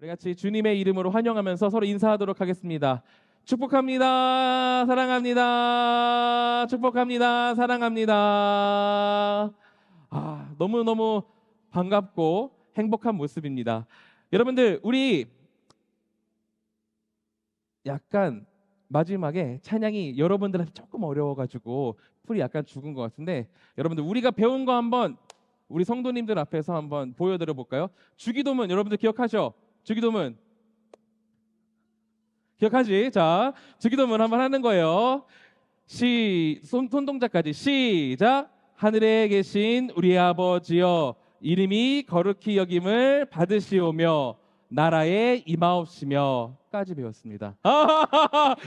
우리 같이 주님의 이름으로 환영하면서 서로 인사하도록 하겠습니다. 축복합니다. 사랑합니다. 축복합니다. 사랑합니다. 너무너무 반갑고 행복한 모습입니다. 여러분들, 우리 약간 마지막에 찬양이 여러분들한테 조금 어려워가지고 풀이 약간 죽은 것 같은데, 여러분들 우리가 배운 거 한번 우리 성도님들 앞에서 한번 보여드려 볼까요? 주기도문 여러분들 기억하죠? 주기도문 기억하지? 자, 주기도문 한번 하는 거예요. 손동작까지 시작. 하늘에 계신 우리 아버지여, 이름이 거룩히 여김을 받으시오며 나라에 임하옵시며 까지 배웠습니다.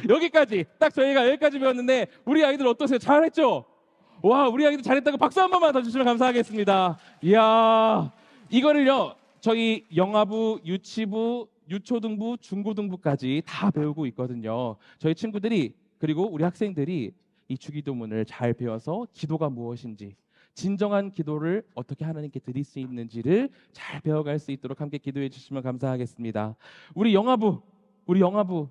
여기까지 딱 저희가 여기까지 배웠는데 우리 아이들 어떠세요? 잘했죠? 와, 우리 아이들 잘했다고 박수 한 번만 더 주시면 감사하겠습니다. 이야, 이거를요 저희 영아부, 유치부, 유초등부, 중고등부까지 다 배우고 있거든요. 저희 친구들이, 그리고 우리 학생들이 이 주기도문을 잘 배워서 기도가 무엇인지, 진정한 기도를 어떻게 하나님께 드릴 수 있는지를 잘 배워갈 수 있도록 함께 기도해 주시면 감사하겠습니다. 우리 영아부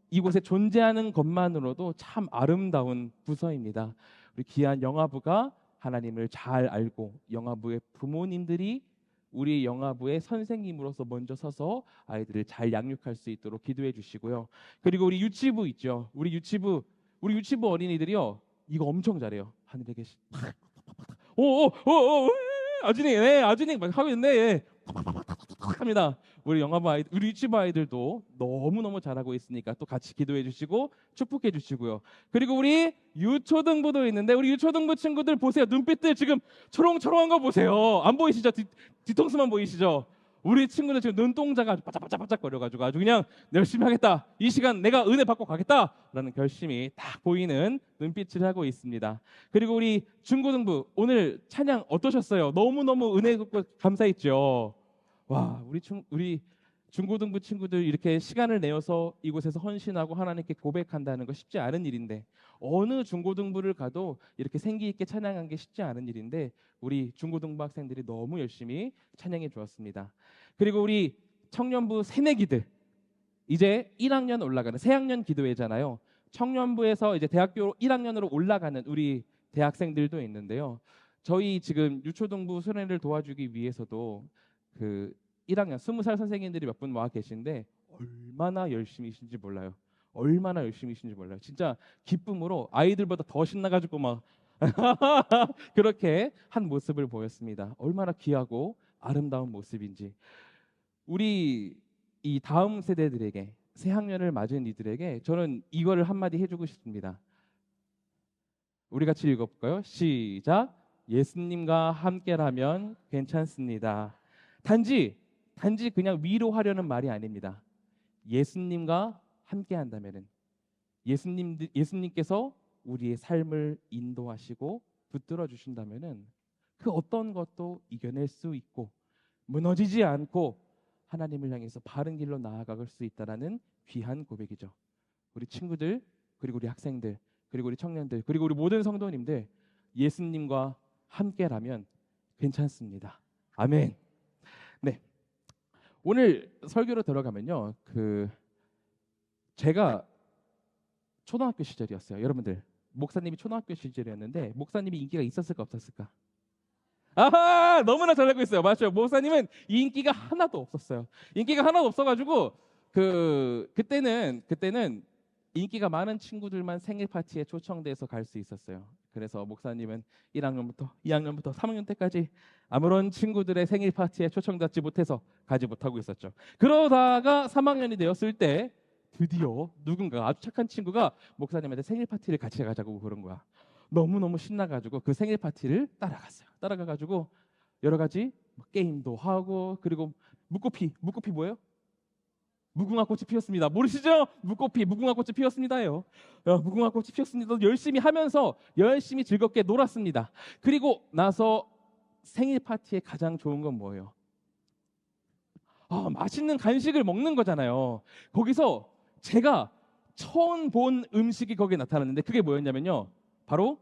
이곳에 존재하는 것만으로도 참 아름다운 부서입니다. 우리 귀한 영아부가 하나님을 잘 알고, 영아부의 부모님들이 우리 영아부의 선생님으로서 먼저 서서 아이들을 잘 양육할 수 있도록 기도해 주시고요. 그리고 우리 유치부 있죠. 우리 유치부 어린이들이요 이거 엄청 잘해요. 하늘에 계신 오오오오 아준이 막 하고 있는데 합니다. 우리 영아부 아이들, 우리 유치부 아이들도 너무너무 잘하고 있으니까 또 같이 기도해 주시고 축복해 주시고요. 그리고 우리 유초등부도 있는데, 우리 유초등부 친구들 보세요. 눈빛들 지금 초롱초롱한 거 보세요. 안 보이시죠? 뒤통수만 보이시죠? 우리 친구들 지금 눈동자가 바짝바짝 거려가지고 아주 그냥 열심히 하겠다, 이 시간 내가 은혜 받고 가겠다라는 결심이 딱 보이는 눈빛을 하고 있습니다. 그리고 우리 중고등부, 오늘 찬양 어떠셨어요? 너무너무 은혜 받고 감사했죠. 와, 우리 중고등부 친구들 이렇게 시간을 내어서 이곳에서 헌신하고 하나님께 고백한다는 거 쉽지 않은 일인데, 어느 중고등부를 가도 이렇게 생기 있게 찬양한 게 쉽지 않은 일인데, 우리 중고등부 학생들이 너무 열심히 찬양해 주었습니다. 그리고 우리 청년부 새내기들, 이제 1학년 올라가는 새학년 기도회잖아요. 청년부에서 이제 대학교 1학년으로 올라가는 우리 대학생들도 있는데요. 저희 지금 유초등부 수련회를 도와주기 위해서도 그 1학년 20살 선생님들이 몇 분 와 계신데 얼마나 열심히신지 몰라요. 얼마나 열심히신지 몰라요. 진짜 기쁨으로 아이들보다 더 신나가지고 막 그렇게 한 모습을 보였습니다. 얼마나 귀하고 아름다운 모습인지. 우리 이 다음 세대들에게, 새 학년을 맞은 이들에게 저는 이거를 한마디 해주고 싶습니다. 우리 같이 읽어볼까요? 시작. 예수님과 함께라면 괜찮습니다. 단지 그냥 위로하려는 말이 아닙니다. 예수님과 함께 한다면은, 예수님께서 우리의 삶을 인도하시고 붙들어 주신다면은 그 어떤 것도 이겨낼 수 있고 무너지지 않고 하나님을 향해서 바른 길로 나아갈 수 있다라는 귀한 고백이죠. 우리 친구들, 그리고 우리 학생들, 그리고 우리 청년들, 그리고 우리 모든 성도님들, 예수님과 함께라면 괜찮습니다. 아멘. 네, 오늘 설교로 들어가면요, 제가 초등학교 시절이었어요. 여러분들, 목사님이 초등학교 시절이었는데 목사님이 인기가 있었을까 없었을까? 너무나 잘 알고 있어요. 맞죠? 목사님은 인기가 하나도 없었어요. 인기가 하나도 없어가지고 그때는 인기가 많은 친구들만 생일 파티에 초청돼서 갈 수 있었어요. 그래서 목사님은 1학년부터 2학년부터 3학년 때까지 아무런 친구들의 생일 파티에 초청받지 못해서 가지 못하고 있었죠. 그러다가 3학년이 되었을 때 드디어 누군가, 아주 착한 친구가 목사님한테 생일 파티를 같이 가자고 그런 거야. 너무너무 신나가지고 그 생일 파티를 따라갔어요. 따라가가지고 여러 가지 게임도 하고, 그리고 묵고피 뭐예요? 무궁화 꽃이 피었습니다. 모르시죠? 무궁화 꽃이 피었습니다요. 무궁화 꽃이 피었습니다. 열심히 하면서 열심히 즐겁게 놀았습니다. 그리고 나서 생일 파티에 가장 좋은 건 뭐예요? 맛있는 간식을 먹는 거잖아요. 거기서 제가 처음 본 음식이 거기에 나타났는데 그게 뭐였냐면요, 바로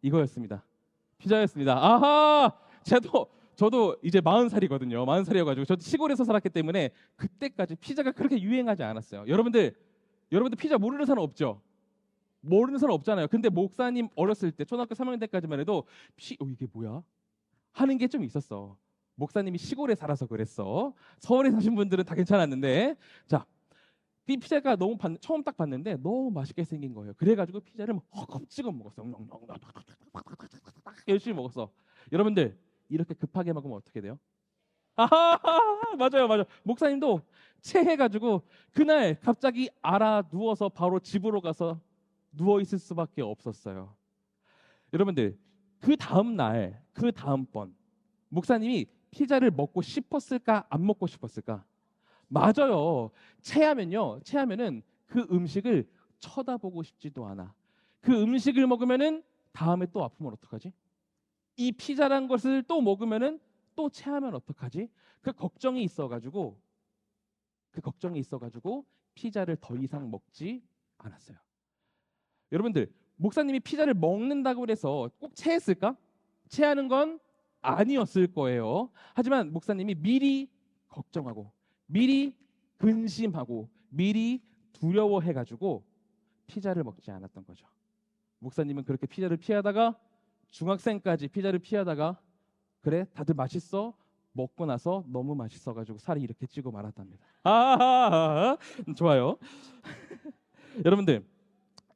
이거였습니다. 피자였습니다. 저도 저도 이제 40살이거든요. 40살이어가지고 저도 시골에서 살았기 때문에 그때까지 피자가 그렇게 유행하지 않았어요. 여러분들 피자 모르는 사람 없죠? 모르는 사람 없잖아요. 근데 목사님 어렸을 때 초등학교 3학년 때까지만 해도 이게 뭐야? 하는 게 좀 있었어. 목사님이 시골에 살아서 그랬어. 서울에 사신 분들은 다 괜찮았는데, 자, 이 피자가 처음 딱 봤는데 너무 맛있게 생긴 거예요. 그래가지고 피자를 헉헉 찍어 먹었어. 열심히 먹었어. 여러분들 이렇게 급하게 먹으면 어떻게 돼요? 아하, 맞아요, 맞아요. 목사님도 체해가지고 그날 갑자기 알아 누워서 바로 집으로 가서 누워 있을 수밖에 없었어요. 여러분들 그 다음 날, 그 다음번 목사님이 피자를 먹고 싶었을까, 안 먹고 싶었을까? 맞아요. 체하면은 그 음식을 쳐다보고 싶지도 않아. 그 음식을 먹으면은 다음에 또 아프면 어떡하지? 이 피자란 것을 또 먹으면은 또 체하면 어떡하지? 그 걱정이 있어가지고 피자를 더 이상 먹지 않았어요. 여러분들 목사님이 피자를 먹는다고 해서 꼭 체했을까? 체하는 건 아니었을 거예요. 하지만 목사님이 미리 걱정하고 미리 근심하고 미리 두려워해가지고 피자를 먹지 않았던 거죠. 목사님은 그렇게 피자를 피하다가 중학생까지 피자를 피하다가 그래 다들 맛있어? 먹고 나서 너무 맛있어가지고 살이 이렇게 찌고 말았답니다. 좋아요. 여러분들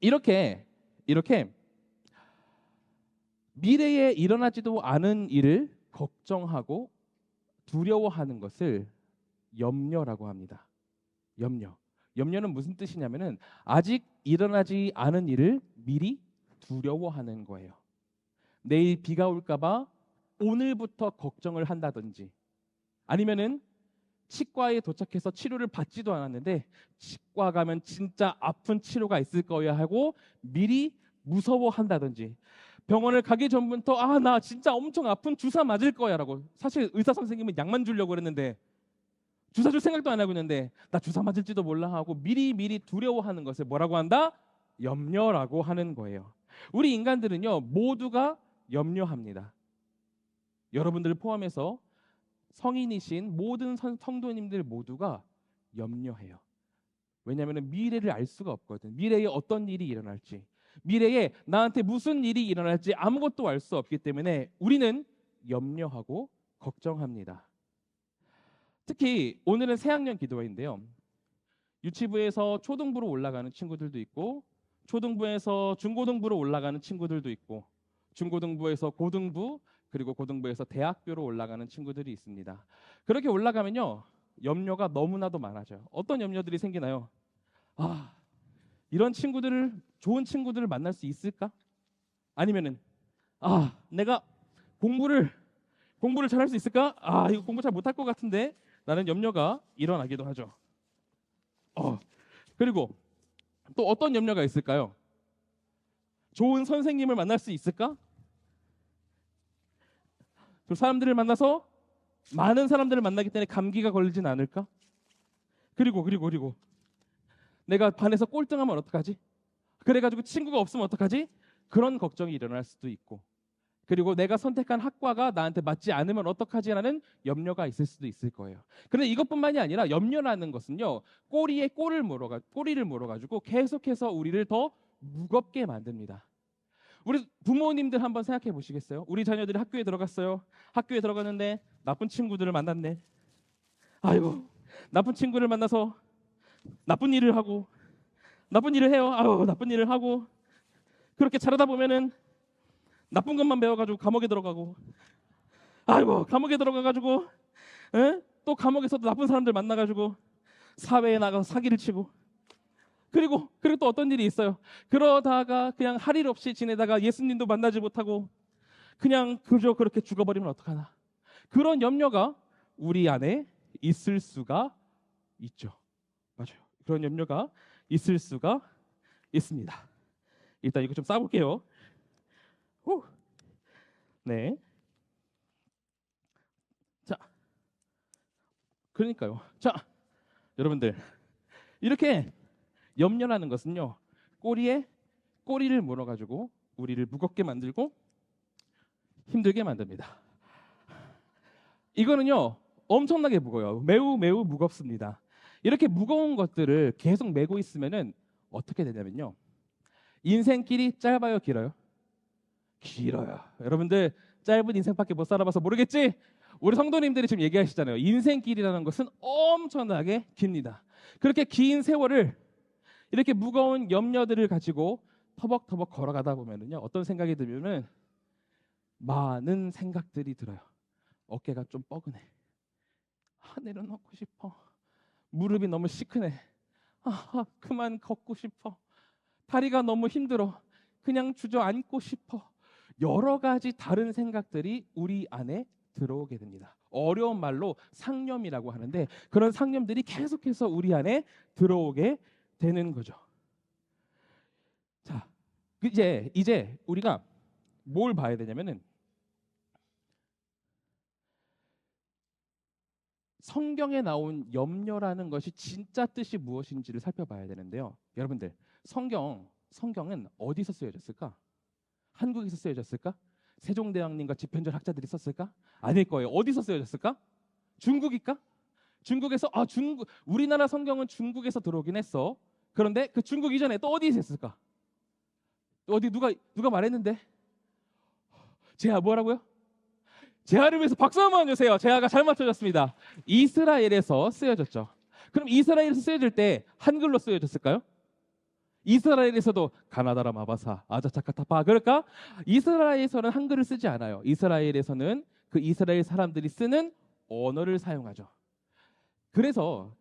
이렇게 미래에 일어나지도 않은 일을 걱정하고 두려워하는 것을 염려라고 합니다. 염려는 무슨 뜻이냐면은 아직 일어나지 않은 일을 미리 두려워하는 거예요. 내일 비가 올까봐 오늘부터 걱정을 한다든지, 아니면은 치과에 도착해서 치료를 받지도 않았는데 치과 가면 진짜 아픈 치료가 있을 거야 하고 미리 무서워한다든지, 병원을 가기 전부터 나 진짜 엄청 아픈 주사 맞을 거야라고, 사실 의사 선생님은 약만 주려고 그랬는데 주사 줄 생각도 안 하고 있는데 나 주사 맞을지도 몰라 하고 미리 두려워하는 것을 뭐라고 한다? 염려라고 하는 거예요. 우리 인간들은요 모두가 염려합니다. 여러분들을 포함해서 성인이신 모든 성도님들 모두가 염려해요. 왜냐하면 미래를 알 수가 없거든. 미래에 어떤 일이 일어날지, 미래에 나한테 무슨 일이 일어날지 아무것도 알 수 없기 때문에 우리는 염려하고 걱정합니다. 특히 오늘은 새학년 기도회인데요. 유치부에서 초등부로 올라가는 친구들도 있고, 초등부에서 중고등부로 올라가는 친구들도 있고, 중고등부에서 고등부, 그리고 고등부에서 대학교로 올라가는 친구들이 있습니다. 그렇게 올라가면요 염려가 너무나도 많아져요. 어떤 염려들이 생기나요? 이런 좋은 친구들을 만날 수 있을까? 아니면은 내가 공부를 잘할 수 있을까? 이거 공부 잘 못할 것 같은데 라는 염려가 일어나기도 하죠. 그리고 또 어떤 염려가 있을까요? 좋은 선생님을 만날 수 있을까? 그 사람들을 만나서 많은 사람들을 만나기 때문에 감기가 걸리진 않을까? 그리고 내가 반에서 꼴등하면 어떡하지? 그래가지고 친구가 없으면 어떡하지? 그런 걱정이 일어날 수도 있고, 그리고 내가 선택한 학과가 나한테 맞지 않으면 어떡하지라는 염려가 있을 수도 있을 거예요. 그런데 이것뿐만이 아니라 염려라는 것은요 꼬리에 꼬리를 물어가지고 계속해서 우리를 더 무겁게 만듭니다. 우리 부모님들 한번 생각해 보시겠어요? 우리 자녀들이 학교에 들어갔어요. 학교에 들어갔는데 나쁜 친구들을 만났네. 아이고, 나쁜 친구를 만나서 나쁜 일을 해요. 나쁜 일을 하고 그렇게 자라다 보면은 나쁜 것만 배워가지고 감옥에 들어가고, 감옥에 들어가가지고 또 감옥에서도 나쁜 사람들 만나가지고 사회에 나가서 사기를 치고, 그리고 또 어떤 일이 있어요. 그러다가 그냥 할 일 없이 지내다가 예수님도 만나지 못하고 그냥 그저 그렇게 죽어버리면 어떡하나. 그런 염려가 우리 안에 있을 수가 있죠. 맞아요. 그런 염려가 있을 수가 있습니다. 일단 이거 좀 싸볼게요. 네. 자, 그러니까요. 자, 여러분들 이렇게 염려라는 것은요 꼬리에 꼬리를 물어가지고 우리를 무겁게 만들고 힘들게 만듭니다. 이거는요 엄청나게 무거워요. 매우 매우 무겁습니다. 이렇게 무거운 것들을 계속 메고 있으면은 어떻게 되냐면요. 인생길이 짧아요, 길어요? 길어요. 여러분들 짧은 인생밖에 못 살아봐서 모르겠지? 우리 성도님들이 지금 얘기하시잖아요. 인생길이라는 것은 엄청나게 깁니다. 그렇게 긴 세월을 이렇게 무거운 염려들을 가지고 터벅터벅 걸어가다 보면은요. 어떤 생각이 들면은 많은 생각들이 들어요. 어깨가 좀 뻐근해. 내려놓고 싶어. 무릎이 너무 시큰해. 그만 걷고 싶어. 다리가 너무 힘들어. 그냥 주저앉고 싶어. 여러 가지 다른 생각들이 우리 안에 들어오게 됩니다. 어려운 말로 상념이라고 하는데 그런 상념들이 계속해서 우리 안에 들어오게 되는 거죠. 자, 이제 우리가 뭘 봐야 되냐면은 성경에 나온 염려라는 것이 진짜 뜻이 무엇인지를 살펴봐야 되는데요. 여러분들, 성경은 어디서 쓰여졌을까? 한국에서 쓰여졌을까? 세종대왕님과 집현전 학자들이 썼을까? 아닐 거예요. 어디서 쓰여졌을까? 중국일까? 중국에서 우리나라 성경은 중국에서 들어오긴 했어. 그런데 그 중국 이전에 또 어디에 있었을까? 어디 누가 말했는데? 제아 뭐라고요? 제아를 위해서 박수 한번 주세요. 제아가 잘 맞춰졌습니다. 이스라엘에서 쓰여졌죠. 그럼 이스라엘에서 쓰여질 때 한글로 쓰여졌을까요? 이스라엘에서도 가나다라 마바사 아자차카타파 그럴까? 이스라엘에서는 한글을 쓰지 않아요. 이스라엘에서는 그 이스라엘 사람들이 쓰는 언어를 사용하죠. 그래서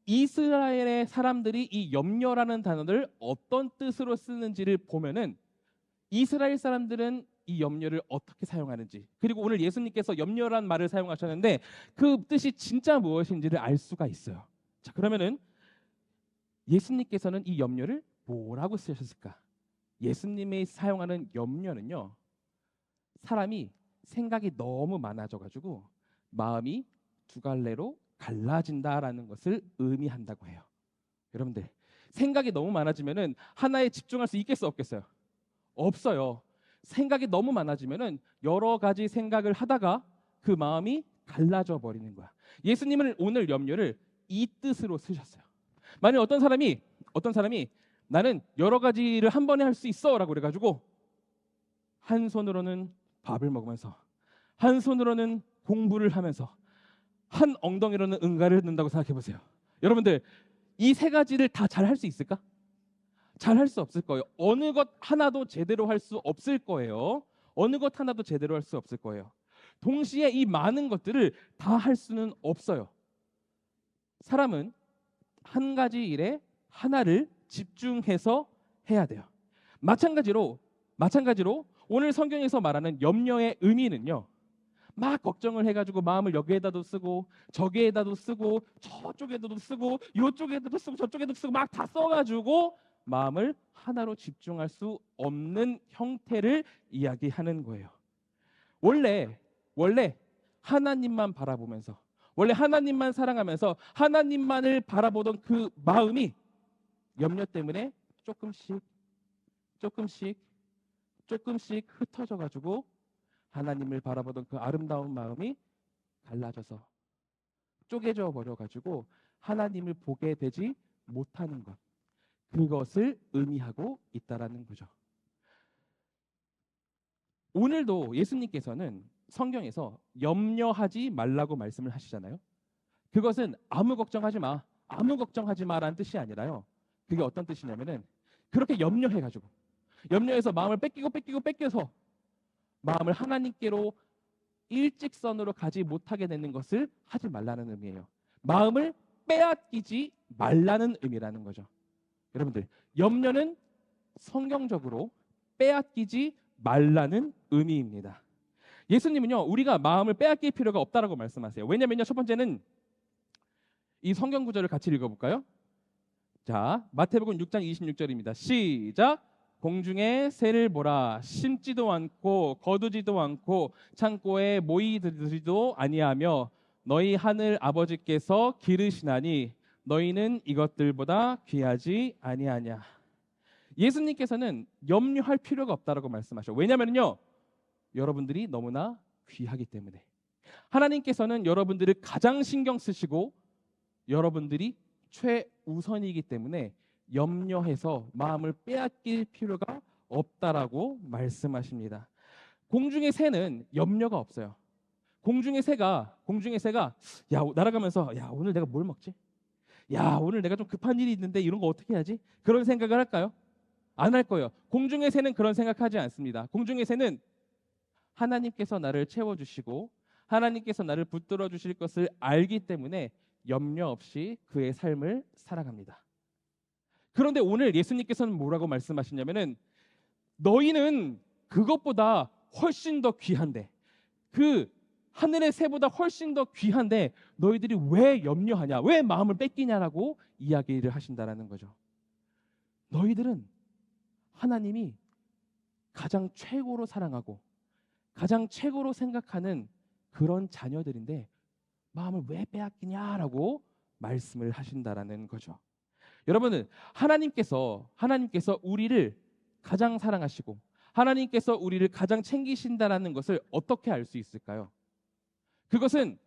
이스라엘의 사람들이 이 염려라는 단어를 어떤 뜻으로 쓰는지를 보면은 이스라엘 사람들은 이 염려를 어떻게 사용하는지, 그리고 오늘 예수님께서 염려란 말을 사용하셨는데 그 뜻이 진짜 무엇인지를 알 수가 있어요. 자, 그러면은 예수님께서는 이 염려를 뭐라고 쓰셨을까? 예수님이 사용하는 염려는요, 사람이 생각이 너무 많아져 가지고 마음이 두 갈래로 갈라진다라는 것을 의미한다고 해요. 여러분들, 생각이 너무 많아지면은 하나에 집중할 수 있겠어 없겠어요? 없어요. 생각이 너무 많아지면은 여러 가지 생각을 하다가 그 마음이 갈라져 버리는 거야. 예수님은 오늘 염려를 이 뜻으로 쓰셨어요. 만약 어떤 사람이 나는 여러 가지를 한 번에 할 수 있어라고 그래가지고 한 손으로는 밥을 먹으면서 한 손으로는 공부를 하면서 한 엉덩이로는 응가를 넣는다고 생각해 보세요. 여러분들, 이 세 가지를 다 잘 할 수 있을까? 잘 할 수 없을 거예요. 어느 것 하나도 제대로 할 수 없을 거예요. 어느 것 하나도 제대로 할 수 없을 거예요. 동시에 이 많은 것들을 다 할 수는 없어요. 사람은 한 가지 일에 하나를 집중해서 해야 돼요. 마찬가지로 오늘 성경에서 말하는 염려의 의미는요, 막 걱정을 해가지고 마음을 여기에다도 쓰고 저기에다도 쓰고 저쪽에다도 쓰고 이쪽에다도 쓰고 저쪽에도 쓰고 막 다 써가지고 마음을 하나로 집중할 수 없는 형태를 이야기하는 거예요. 원래 하나님만 바라보면서, 원래 하나님만 사랑하면서 하나님만을 바라보던 그 마음이 염려 때문에 조금씩 흩어져 가지고 하나님을 바라보던 그 아름다운 마음이 갈라져서 쪼개져 버려 가지고 하나님을 보게 되지 못하는 것, 그것을 의미하고 있다라는 거죠. 오늘도 예수님께서는 성경에서 염려하지 말라고 말씀을 하시잖아요. 그것은 아무 걱정하지 마라는 뜻이 아니라요. 그게 어떤 뜻이냐면은 그렇게 염려해서 마음을 뺏겨서 마음을 하나님께로 일직선으로 가지 못하게 되는 것을 하지 말라는 의미예요. 마음을 빼앗기지 말라는 의미라는 거죠. 여러분들, 염려는 성경적으로 빼앗기지 말라는 의미입니다. 예수님은요, 우리가 마음을 빼앗길 필요가 없다라고 말씀하세요. 왜냐면요, 첫 번째는 이 성경 구절을 같이 읽어볼까요? 자, 마태복음 6장 26절입니다. 시작. 공중에 새를 보라. 심지도 않고 거두지도 않고 창고에 모이들지도 아니하며 너희 하늘 아버지께서 기르시나니 너희는 이것들보다 귀하지 아니하냐. 예수님께서는 염려할 필요가 없다라고 말씀하셔요. 왜냐면요, 여러분들이 너무나 귀하기 때문에. 하나님께서는 여러분들을 가장 신경 쓰시고 여러분들이 최우선이기 때문에 염려해서 마음을 빼앗길 필요가 없다라고 말씀하십니다. 공중의 새는 염려가 없어요. 공중의 새가 날아가면서 오늘 내가 뭘 먹지? 오늘 내가 좀 급한 일이 있는데 이런 거 어떻게 해야지? 그런 생각을 할까요? 안 할 거예요. 공중의 새는 그런 생각하지 않습니다. 공중의 새는 하나님께서 나를 채워주시고 하나님께서 나를 붙들어 주실 것을 알기 때문에 염려 없이 그의 삶을 살아갑니다. 그런데 오늘 예수님께서는 뭐라고 말씀하시냐면은 너희는 그것보다 훨씬 더 귀한데, 그 하늘의 새보다 훨씬 더 귀한데 너희들이 왜 염려하냐, 왜 마음을 뺏기냐라고 이야기를 하신다라는 거죠. 너희들은 하나님이 가장 최고로 사랑하고 가장 최고로 생각하는 그런 자녀들인데 마음을 왜 빼앗기냐라고 말씀을 하신다라는 거죠. 여러분은 하나님께서 우리를 가장 사랑하시고 하나님께서 우리를 가장 챙기신다라는 것을 어떻게 알 수 있을까요? 그것은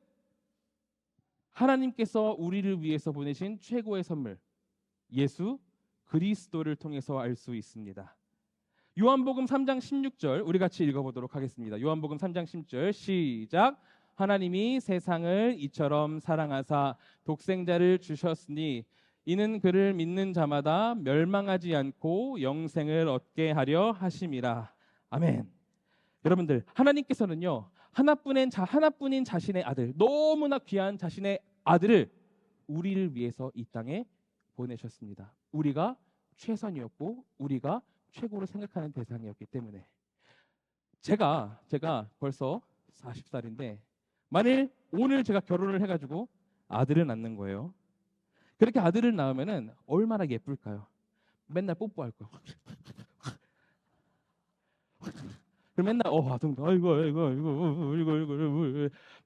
하나님께서 우리를 위해서 보내신 최고의 선물 예수 그리스도를 통해서 알 수 있습니다. 요한복음 3장 16절 우리 같이 읽어보도록 하겠습니다. 요한복음 3장 16절 시작. 하나님이 세상을 이처럼 사랑하사 독생자를 주셨으니 이는 그를 믿는 자마다 멸망하지 않고 영생을 얻게 하려 하심이라. 아멘. 여러분들, 하나님께서는요 하나뿐인 자신의 아들, 너무나 귀한 자신의 아들을 우리를 위해서 이 땅에 보내셨습니다. 우리가 최선이었고 우리가 최고로 생각하는 대상이었기 때문에 제가 벌써 40살인데 만일 오늘 제가 결혼을 해가지고 아들을 낳는 거예요. 그렇게 아들을 낳으면은 얼마나 예쁠까요? 맨날 뽀뽀할 거예요. 그럼 맨날 아이고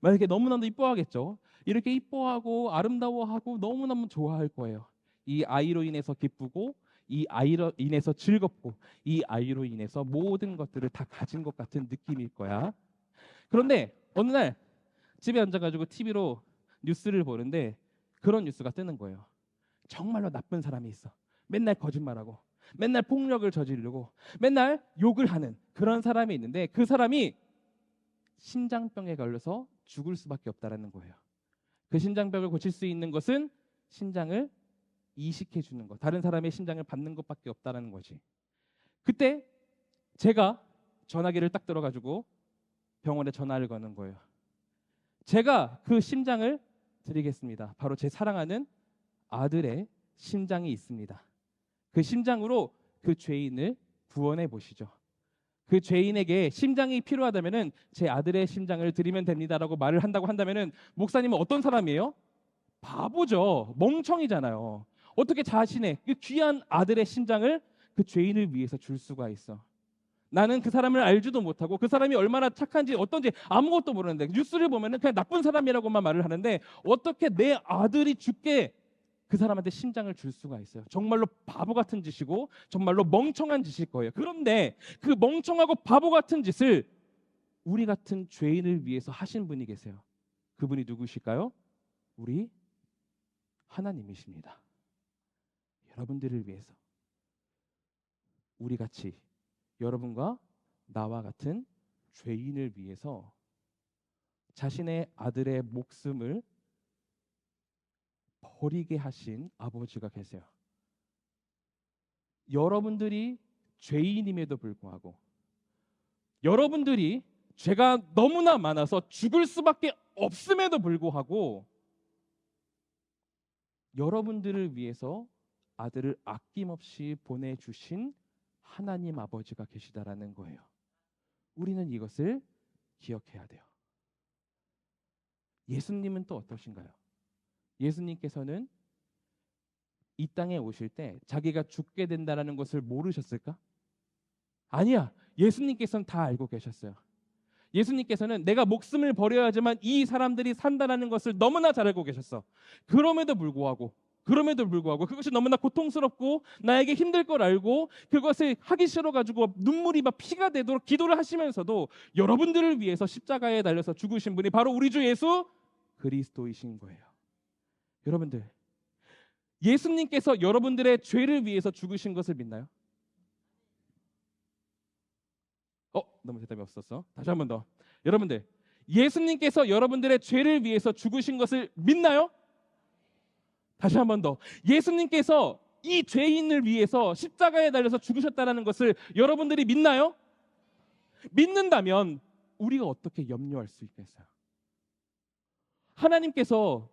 막 이렇게 너무나도 이뻐하겠죠. 이렇게 이뻐하고 아름다워하고 너무너무 좋아할 거예요. 이 아이로 인해서 기쁘고 이 아이로 인해서 즐겁고 이 아이로 인해서 모든 것들을 다 가진 것 같은 느낌일 거야. 그런데 어느 날 집에 앉아가지고 TV로 뉴스를 보는데 그런 뉴스가 뜨는 거예요. 정말로 나쁜 사람이 있어. 맨날 거짓말하고 맨날 폭력을 저지르고 맨날 욕을 하는 그런 사람이 있는데 그 사람이 심장병에 걸려서 죽을 수밖에 없다라는 거예요. 그 심장병을 고칠 수 있는 것은 심장을 이식해 주는 것, 다른 사람의 심장을 받는 것밖에 없다라는 거지. 그때 제가 전화기를 딱 들어가지고 병원에 전화를 거는 거예요. 제가 그 심장을 드리겠습니다. 바로 제 사랑하는 아들의 심장이 있습니다. 그 심장으로 그 죄인을 구원해 보시죠. 그 죄인에게 심장이 필요하다면은 제 아들의 심장을 드리면 됩니다라고 말을 한다고 한다면은 목사님은 어떤 사람이에요? 바보죠. 멍청이잖아요. 어떻게 자신의 그 귀한 아들의 심장을 그 죄인을 위해서 줄 수가 있어? 나는 그 사람을 알지도 못하고 그 사람이 얼마나 착한지 어떤지 아무것도 모르는데 뉴스를 보면은 그냥 나쁜 사람이라고만 말을 하는데 어떻게 내 아들이 죽게 그 사람한테 심장을 줄 수가 있어요? 정말로 바보 같은 짓이고 정말로 멍청한 짓일 거예요. 그런데 그 멍청하고 바보 같은 짓을 우리 같은 죄인을 위해서 하신 분이 계세요. 그분이 누구실까요? 우리 하나님이십니다. 여러분들을 위해서 우리 같이 여러분과 나와 같은 죄인을 위해서 자신의 아들의 목숨을 버리게 하신 아버지가 계세요. 여러분들이 죄인임에도 불구하고 여러분들이 죄가 너무나 많아서 죽을 수밖에 없음에도 불구하고 여러분들을 위해서 아들을 아낌없이 보내주신 하나님 아버지가 계시다라는 거예요. 우리는 이것을 기억해야 돼요. 예수님은 또 어떠신가요? 예수님께서는 이 땅에 오실 때 자기가 죽게 된다라는 것을 모르셨을까? 아니야. 예수님께서는 다 알고 계셨어요. 예수님께서는 내가 목숨을 버려야지만 이 사람들이 산다라는 것을 너무나 잘 알고 계셨어. 그럼에도 불구하고 그럼에도 불구하고 그것이 너무나 고통스럽고 나에게 힘들 걸 알고 그것을 하기 싫어가지고 눈물이 막 피가 되도록 기도를 하시면서도 여러분들을 위해서 십자가에 달려서 죽으신 분이 바로 우리 주 예수 그리스도이신 거예요. 여러분들, 예수님께서 여러분들의 죄를 위해서 죽으신 것을 믿나요? 너무 대답이 없었어. 다시 한 번 더. 여러분들, 예수님께서 여러분들의 죄를 위해서 죽으신 것을 믿나요? 다시 한 번 더. 예수님께서 이 죄인을 위해서 십자가에 달려서 죽으셨다는 것을 여러분들이 믿나요? 믿는다면 우리가 어떻게 염려할 수 있겠어요? 하나님께서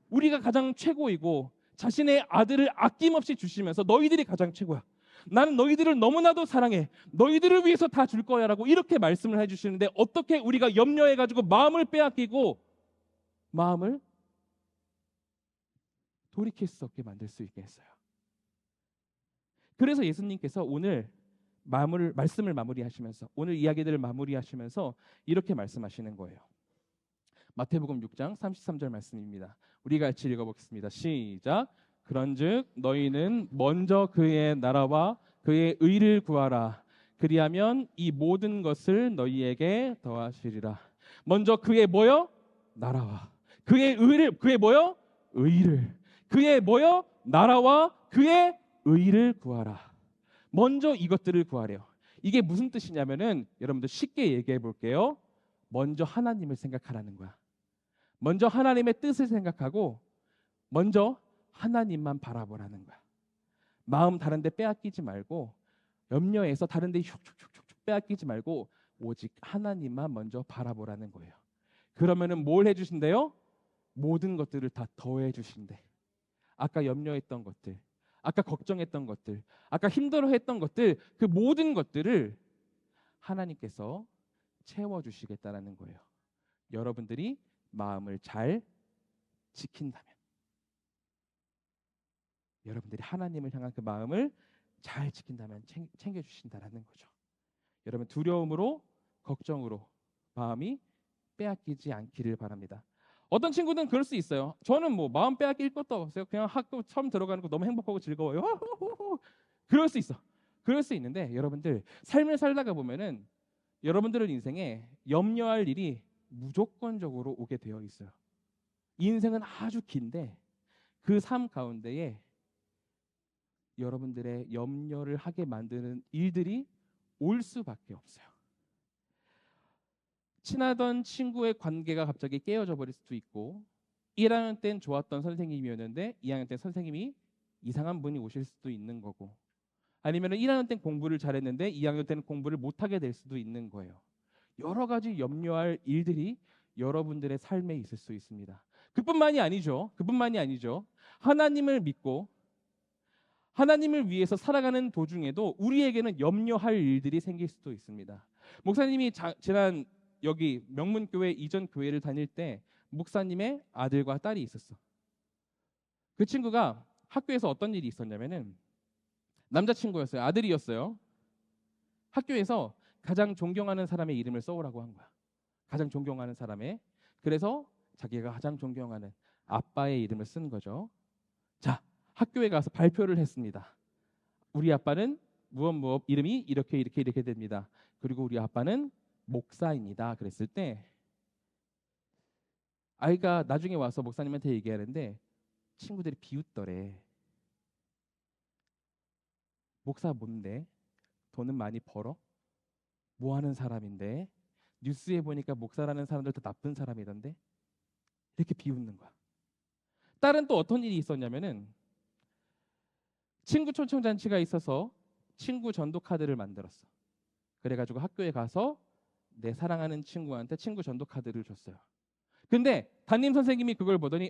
우리가 가장 최고이고 자신의 아들을 아낌없이 주시면서 너희들이 가장 최고야. 나는 너희들을 너무나도 사랑해. 너희들을 위해서 다 줄 거야 라고 이렇게 말씀을 해주시는데 어떻게 우리가 염려해가지고 마음을 빼앗기고 마음을 돌이킬 수 없게 만들 수 있겠어요? 그래서 예수님께서 오늘 말씀을 마무리하시면서 오늘 이야기들을 마무리하시면서 이렇게 말씀하시는 거예요. 마태복음 6장 33절 말씀입니다. 우리가 같이 읽어보겠습니다. 시작. 그런즉 너희는 먼저 그의 나라와 그의 의를 구하라. 그리하면 이 모든 것을 너희에게 더하시리라. 먼저 그의 뭐요? 나라와 그의 의를, 그의 뭐요? 의를. 그의 뭐요? 나라와 그의 의를 구하라. 먼저 이것들을 구하래요. 이게 무슨 뜻이냐면은 여러분들 쉽게 얘기해 볼게요. 먼저 하나님을 생각하라는 거야. 먼저 하나님의 뜻을 생각하고 먼저 하나님만 바라보라는 거야. 마음 다른 데 빼앗기지 말고 염려해서 다른 데 슉슉슉슉 빼앗기지 말고 오직 하나님만 먼저 바라보라는 거예요. 그러면은 뭘 해주신대요? 모든 것들을 다 더해 주신대. 아까 염려했던 것들, 아까 걱정했던 것들, 아까 힘들어했던 것들, 그 모든 것들을 하나님께서 채워주시겠다라는 거예요. 여러분들이 마음을 잘 지킨다면, 여러분들이 하나님을 향한 그 마음을 잘 지킨다면 챙겨주신다라는 거죠. 여러분 두려움으로 걱정으로 마음이 빼앗기지 않기를 바랍니다. 어떤 친구들은 그럴 수 있어요. 저는 뭐 마음 빼앗길 것도 없어요. 그냥 학교 처음 들어가는 거 너무 행복하고 즐거워요. 그럴 수 있어. 그럴 수 있는데 여러분들 삶을 살다가 보면은 여러분들의 인생에 염려할 일이 무조건적으로 오게 되어 있어요. 인생은 아주 긴데 그 삶 가운데에 여러분들의 염려를 하게 만드는 일들이 올 수밖에 없어요. 친하던 친구의 관계가 갑자기 깨어져 버릴 수도 있고 1학년 땐 좋았던 선생님이었는데 2학년 때 선생님이 이상한 분이 오실 수도 있는 거고 아니면 1학년 땐 공부를 잘했는데 2학년 때는 공부를 못하게 될 수도 있는 거예요. 여러 가지 염려할 일들이 여러분들의 삶에 있을 수 있습니다. 그뿐만이 아니죠. 하나님을 믿고 하나님을 위해서 살아가는 도중에도 우리에게는 염려할 일들이 생길 수도 있습니다. 목사님이 지난 여기 명문교회 이전 교회를 다닐 때 목사님의 아들과 딸이 있었어. 그 친구가 학교에서 어떤 일이 있었냐면은 남자친구였어요. 아들이었어요. 학교에서 가장 존경하는 사람의 이름을 써오라고 한 거야. 가장 존경하는 사람의. 그래서 자기가 가장 존경하는 아빠의 이름을 쓴 거죠. 자, 학교에 가서 발표를 했습니다. 우리 아빠는 무엇 이름이 이렇게 됩니다. 그리고 우리 아빠는 목사입니다. 그랬을 때 아이가 나중에 와서 목사님한테 얘기하는데 친구들이 비웃더래. 목사 뭔데? 돈은 많이 벌어? 뭐 하는 사람인데? 뉴스에 보니까 목사라는 사람들 다 나쁜 사람이던데? 이렇게 비웃는 거야. 딸은 또 어떤 일이 있었냐면은 친구 초청잔치가 있어서 친구 전도 카드를 만들었어. 그래가지고 학교에 가서 내 사랑하는 친구한테 친구 전도 카드를 줬어요. 근데 담임 선생님이 그걸 보더니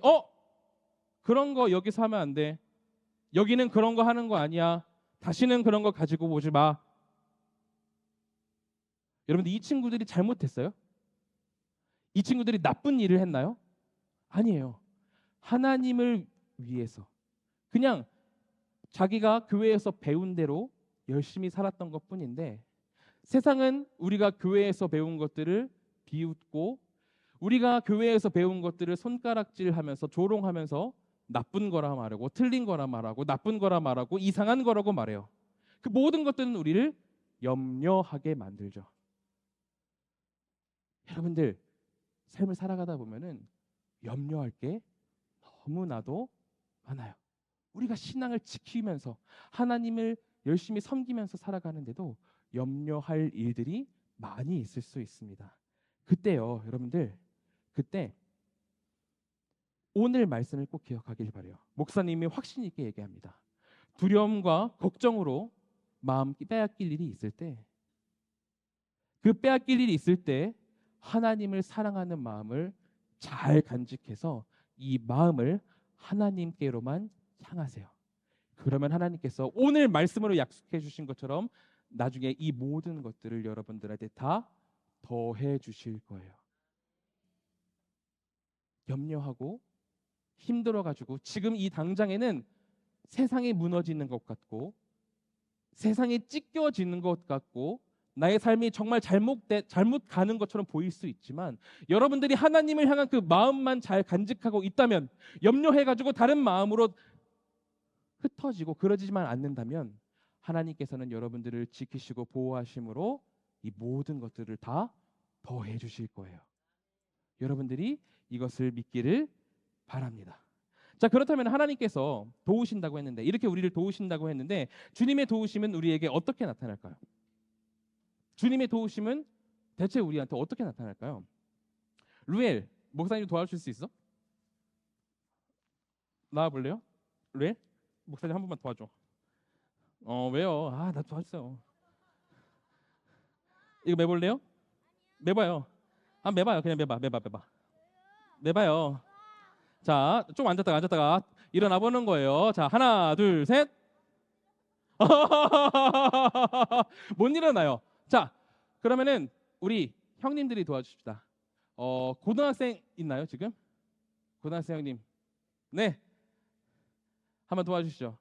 그런 거 여기서 하면 안 돼. 여기는 그런 거 하는 거 아니야. 다시는 그런 거 가지고 오지 마. 여러분들 이 친구들이 잘못했어요? 이 친구들이 나쁜 일을 했나요? 아니에요. 하나님을 위해서 그냥 자기가 교회에서 배운 대로 열심히 살았던 것뿐인데 세상은 우리가 교회에서 배운 것들을 비웃고 우리가 교회에서 배운 것들을 손가락질하면서 조롱하면서 나쁜 거라 말하고 틀린 거라 말하고 나쁜 거라 말하고 이상한 거라고 말해요. 그 모든 것들은 우리를 염려하게 만들죠. 여러분들 삶을 살아가다 보면은 염려할 게 너무나도 많아요. 우리가 신앙을 지키면서 하나님을 열심히 섬기면서 살아가는데도 염려할 일들이 많이 있을 수 있습니다. 그때요, 여러분들, 그때 오늘 말씀을 꼭 기억하길 바라요. 목사님이 확신 있게 얘기합니다. 두려움과 걱정으로 마음 빼앗길 일이 있을 때, 그 빼앗길 일이 있을 때 하나님을 사랑하는 마음을 잘 간직해서 이 마음을 하나님께로만 향하세요. 그러면 하나님께서 오늘 말씀으로 약속해 주신 것처럼 나중에 이 모든 것들을 여러분들한테 다 더해 주실 거예요. 염려하고 힘들어가지고 지금 이 당장에는 세상이 무너지는 것 같고 세상이 찢겨지는 것 같고 나의 삶이 정말 잘못 가는 것처럼 보일 수 있지만 여러분들이 하나님을 향한 그 마음만 잘 간직하고 있다면 염려해가지고 다른 마음으로 흩어지고 그러지만 않는다면 하나님께서는 여러분들을 지키시고 보호하심으로 이 모든 것들을 다 더해 주실 거예요. 여러분들이 이것을 믿기를 바랍니다. 자, 그렇다면 하나님께서 도우신다고 했는데 이렇게 우리를 도우신다고 했는데 주님의 도우심은 우리에게 어떻게 나타날까요? 주님의 도우심은 대체 우리한테 어떻게 나타날까요? 루엘, 목사님 도와줄 수 있어? 나와볼래요? 루엘? 목사님 한 번만 도와줘. 왜요? 나 도와주세요. 이거 매볼래요? 매봐요. 매봐요. 그냥 매봐. 매봐요. 자, 좀 앉았다가 일어나 보는 거예요. 자, 하나, 둘, 셋. 못 일어나요. 자, 그러면은 우리 형님들이 도와주십시다. 고등학생 있나요 지금? 고등학생 형님, 네, 한번 도와주시죠.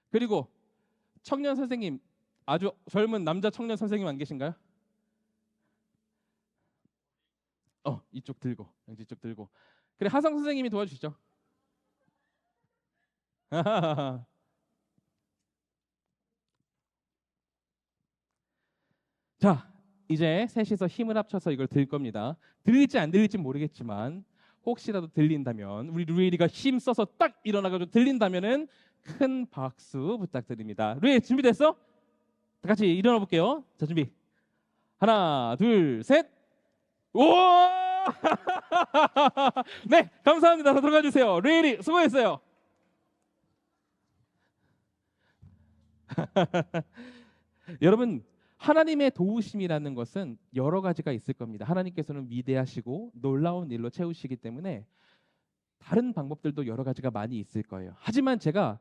그리고 청년 선생님, 아주 젊은 남자 청년 선생님 안 계신가요? 이쪽 들고, 이쪽 들고. 그래, 하성 선생님이 도와주시죠. 자, 이제 셋이서 힘을 합쳐서 이걸 들 겁니다. 들릴지 안 들릴지 모르겠지만 혹시라도 들린다면 우리 루엘이가 힘 써서 딱 일어나가지고 들린다면은 큰 박수 부탁드립니다. 루엘 준비됐어? 다 같이 일어나 볼게요. 자, 준비. 하나, 둘, 셋. 오! 네, 감사합니다. 다 들어가 주세요. 루엘이 수고했어요. 여러분, 하나님의 도우심이라는 것은 여러 가지가 있을 겁니다. 하나님께서는 위대하시고 놀라운 일로 채우시기 때문에 다른 방법들도 여러 가지가 많이 있을 거예요. 하지만 제가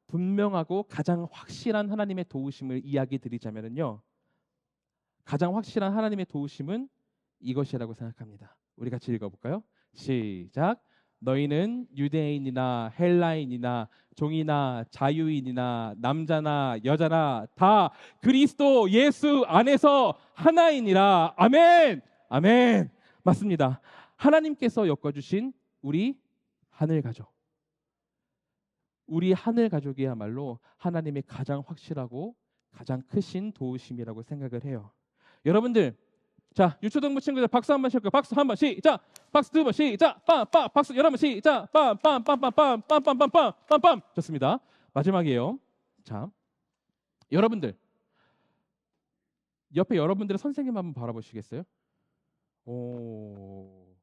분명하고 가장 확실한 하나님의 도우심을 이야기 드리자면요, 가장 확실한 하나님의 도우심은 이것이라고 생각합니다. 우리 같이 읽어볼까요? 시작. 너희는 유대인이나 헬라인이나 종이나 자유인이나 남자나 여자나 다 그리스도 예수 안에서 하나이니라. 아멘. 아멘. 맞습니다. 하나님께서 엮어주신 우리 하늘 가족, 우리 하늘 가족이야말로 하나님의 가장 확실하고 가장 크신 도우심이라고 생각을 해요. 여러분들, 자, 유초등부 친구들 박수 한번 칠게요. 박수 한번 시작. 박수 두 번 시작. 빰빰. 박수 여러 번 시작. 빰빰빰빰빰빰빰빰빰빰빰. 좋습니다. 마지막이에요. 자, 여러분들 옆에 여러분들의 선생님 한번 바라보시겠어요? 오,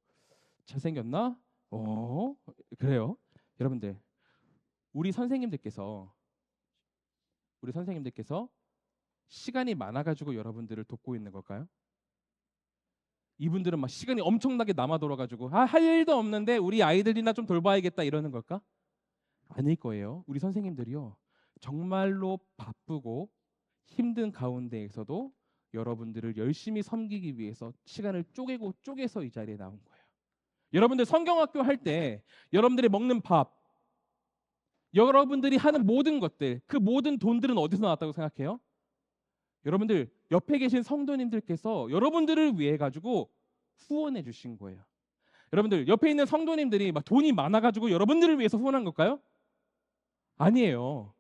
잘생겼나? 그래요. 여러분들, 우리 선생님들께서 시간이 많아가지고 여러분들을 돕고 있는 걸까요? 이분들은 막 시간이 엄청나게 남아 돌아가지고 할 일도 없는데 우리 아이들이나 좀 돌봐야겠다 이러는 걸까? 아닐 거예요. 우리 선생님들이요, 정말로 바쁘고 힘든 가운데에서도 여러분들을 열심히 섬기기 위해서 시간을 쪼개서 이 자리에 나온 거예요. 여러분들 성경학교 할 때 여러분들이 먹는 밥, 여러분들이 하는 모든 것들, 그 모든 돈들은 어디서 나왔다고 생각해요? 여러분들 옆에 계신 성도님들께서 여러분들을 위해 가지고 후원해 주신 거예요. 여러분들 옆에 있는 성도님들이 막 돈이 많아가지고 여러분들을 위해서 후원한 걸까요? 아니에요.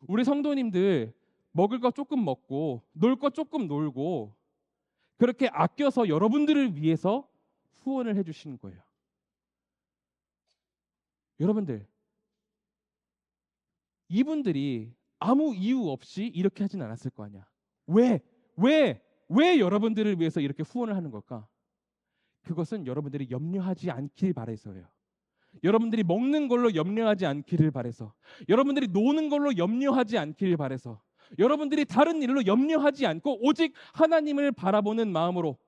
우리 성도님들 먹을 거 조금 먹고 놀 거 조금 놀고 그렇게 아껴서 여러분들을 위해서 후원을 해주시는 거예요. 여러분들 이분들이 아무 이유 없이 이렇게 하진 않았을 거 아니야. 왜? 왜 여러분들을 위해서 이렇게 후원을 하는 걸까? 그것은 여러분들이 염려하지 않길 바라서예요. 여러분들이 먹는 걸로 염려하지 않기를 바라서, 여러분들이 노는 걸로 염려하지 않기를 바라서, 여러분들이 다른 일로 염려하지 않고 오직 하나님을 바라보는 마음으로,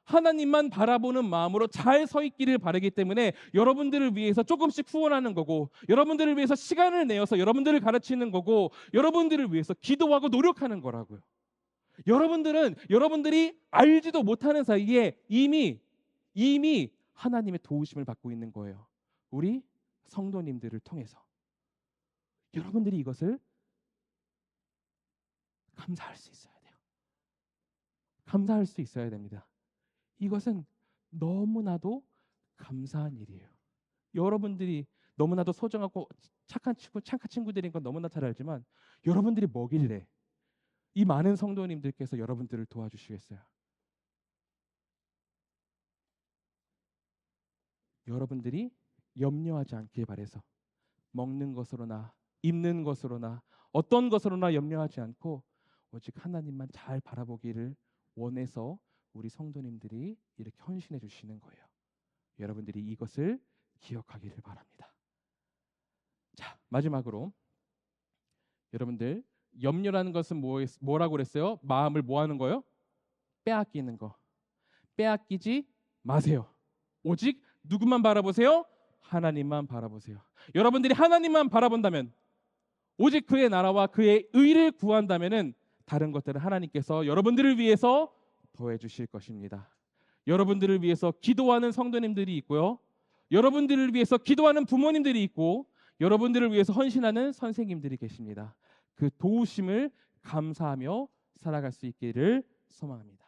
하나님만 바라보는 마음으로 잘 서 있기를 바라기 때문에 여러분들을 위해서 조금씩 후원하는 거고, 여러분들을 위해서 시간을 내어서 여러분들을 가르치는 거고, 여러분들을 위해서 기도하고 노력하는 거라고요. 여러분들은 여러분들이 알지도 못하는 사이에 이미 하나님의 도우심을 받고 있는 거예요. 우리 성도님들을 통해서. 여러분들이 이것을 감사할 수 있어야 돼요. 감사할 수 있어야 됩니다. 이것은 너무나도 감사한 일이에요. 여러분들이 너무나도 소중하고 착한 친구들인 건 너무나 잘 알지만 여러분들이 뭐길래 이 많은 성도님들께서 여러분들을 도와주시겠어요? 여러분들이 염려하지 않길 바라서 먹는 것으로나 입는 것으로나 어떤 것으로나 염려하지 않고 오직 하나님만 잘 바라보기를 원해서 우리 성도님들이 이렇게 헌신해 주시는 거예요. 여러분들이 이것을 기억하기를 바랍니다. 자, 마지막으로 여러분들 염려라는 것은 뭐라고 그랬어요? 마음을 뭐 하는 거요? 빼앗기는 거. 빼앗기지 마세요. 오직 누구만 바라보세요? 하나님만 바라보세요. 여러분들이 하나님만 바라본다면, 오직 그의 나라와 그의 의를 구한다면은 다른 것들은 하나님께서 여러분들을 위해서 더해 주실 것입니다. 여러분들을 위해서 기도하는 성도님들이 있고요. 여러분들을 위해서 기도하는 부모님들이 있고 여러분들을 위해서 헌신하는 선생님들이 계십니다. 그 도우심을 감사하며 살아갈 수 있기를 소망합니다.